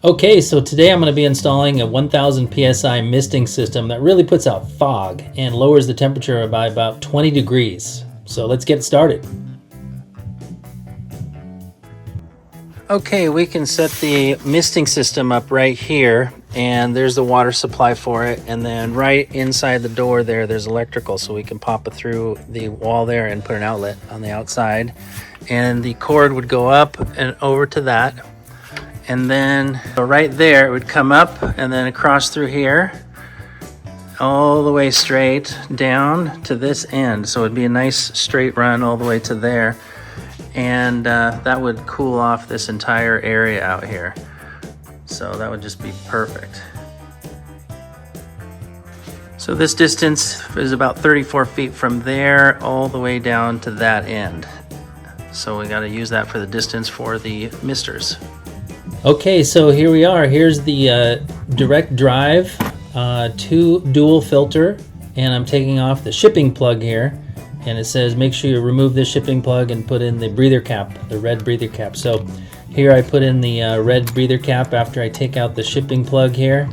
Okay, so today I'm going to be installing a 1000 PSI misting system that really puts out fog and lowers the temperature by about 20 degrees. So let's get started. Okay, we can set the misting system up right here, and there's the water supply for it, and then right inside the door there's electrical, so we can pop it through the wall there and put an outlet on the outside, and the cord would go up and over to that. And then right there, it would come up and then across through here, all the way straight down to this end. So it'd be a nice straight run all the way to there. And that would cool off this entire area out here. So that would just be perfect. So this distance is about 34 feet from there all the way down to that end. So we got to use that for the distance for the misters. Okay, so here we are. Here's the direct drive 2 dual filter, and I'm taking off the shipping plug here, and it says make sure you remove this shipping plug and put in the breather cap, the red breather cap. So here I put in the red breather cap after I take out the shipping plug here,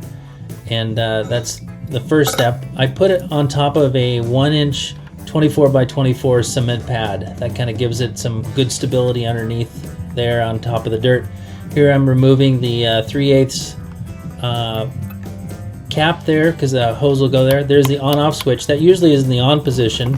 and that's the first step. I put it on top of a 1-inch 24 by 24 cement pad. That kind of gives it some good stability underneath there on top of the dirt. Here I'm removing the 3/8 cap there because the hose will go there. There's the on-off switch. That usually is in the on position,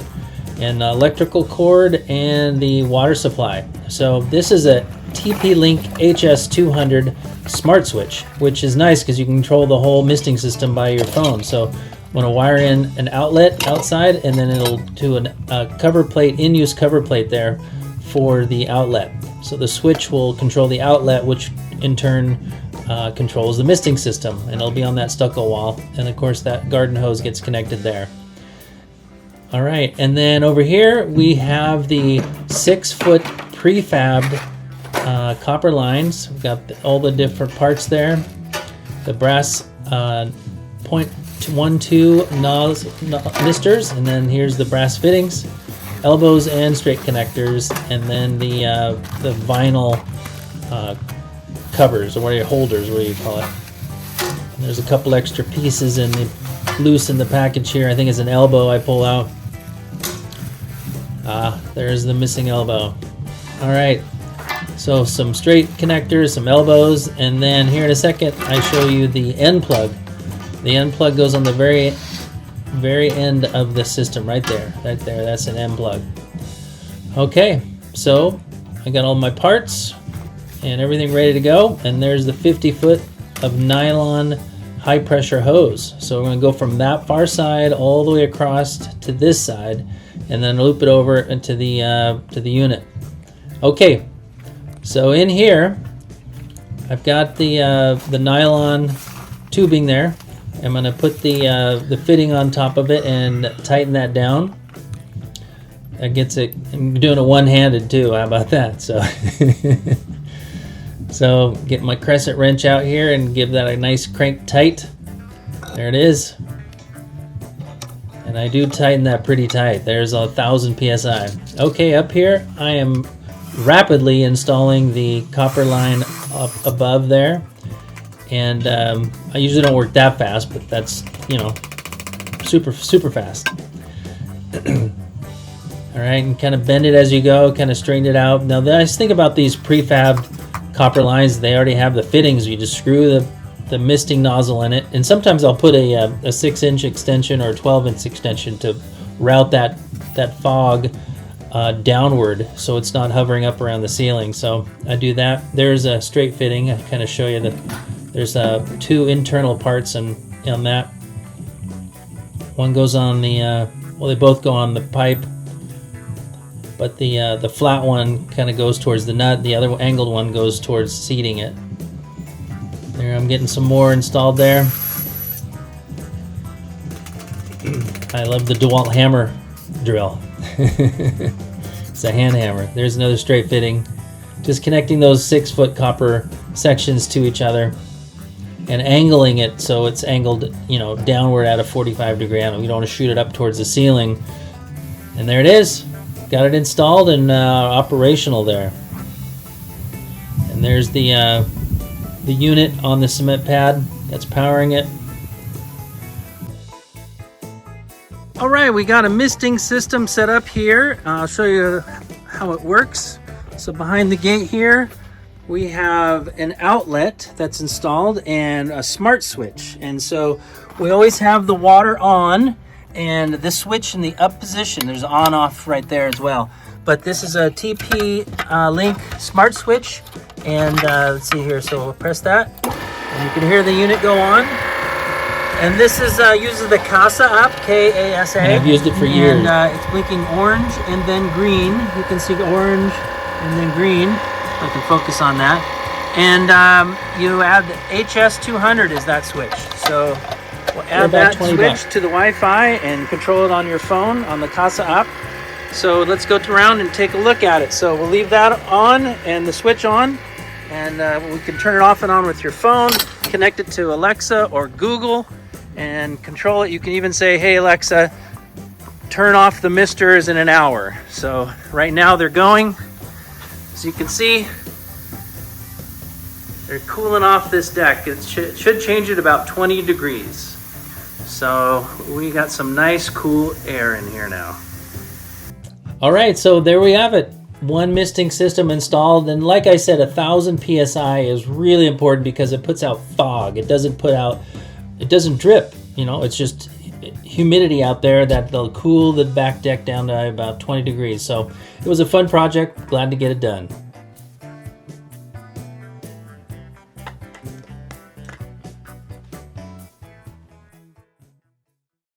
and electrical cord and the water supply. So this is a TP-Link HS200 smart switch, which is nice because you can control the whole misting system by your phone. So I'm going to wire in an outlet outside, and then it'll do a cover plate, in-use cover plate there for the outlet. So the switch will control the outlet, which in turn controls the misting system, and it'll be on that stucco wall. And of course that garden hose gets connected there. All right, and then over here we have the 6-foot prefabbed copper lines. We've got all the different parts there. The brass .12 misters, and then here's the brass fittings, elbows and straight connectors, and then the vinyl covers, or what are your holders, what do you call it? And there's a couple extra pieces loose in the package here. I think it's an elbow I pull out. There's the missing elbow. All right, so some straight connectors, some elbows, and then here in a second I show you the end plug. The end plug goes on the very end of the system, right there, that's an end plug. Okay, so I got all my parts and everything ready to go, and there's the 50-foot of nylon high pressure hose. So we're going to go from that far side all the way across to this side, and then loop it over into the unit. Okay, so in here I've got the nylon tubing there. I'm going to put the fitting on top of it and tighten that down. That gets it. I'm doing it one-handed too. How about that? So, so get my crescent wrench out here and give that a nice crank tight. There it is. And I do tighten that pretty tight. There's 1000 PSI. Okay, up here I am rapidly installing the copper line up above there. And I usually don't work that fast, but that's, you know, super fast. All right, and kind of bend it as you go, kind of straighten it out. Now the nice thing about these prefabbed copper lines, they already have the fittings. You just screw the misting nozzle in it, and sometimes I'll put a 6-inch extension or a 12-inch extension to route that fog downward, so it's not hovering up around the ceiling. So I do that. There's a straight fitting. I kind of show you that. There's 2 internal parts on that. One goes on the, well, they both go on the pipe, but the flat one kind of goes towards the nut. The other angled one goes towards seating it. There, I'm getting some more installed there. I love the DeWalt hammer drill. It's a hand hammer. There's another straight fitting. Just connecting those 6-foot copper sections to each other, and angling it so it's angled, you know, downward at a 45-degree angle. You don't want to shoot it up towards the ceiling. And there it is. Got it installed and operational there. And there's the the unit on the cement pad that's powering it. All right, we got a misting system set up here. I'll show you how it works. So behind the gate here, we have an outlet that's installed and a smart switch. And so we always have the water on, and the switch in the up position, there's on off right there as well. But this is a TP Link smart switch. And let's see here, so we'll press that. And you can hear the unit go on. And this is uses the CASA app, K-A-S-A. And I've used it for years. And it's blinking orange and then green. You can see the orange and then green. I can focus on that. And you add the HS200 is that switch. So we'll add that switch to the Wi-Fi and control it on your phone on the CASA app. So let's go around and take a look at it. So we'll leave that on and the switch on. And we can turn it off and on with your phone, connect it to Alexa or Google and control it. You can even say, hey Alexa, turn off the misters in an hour. So right now they're going. As you can see, they're cooling off this deck. It should change at about 20 degrees. So we got some nice cool air in here now. All right, so there we have it. One misting system installed, and like I said, 1,000 PSI is really important because it puts out fog. It doesn't drip, you know, it's just humidity out there that'll cool the back deck down to about 20 degrees. So it was a fun project, glad to get it done.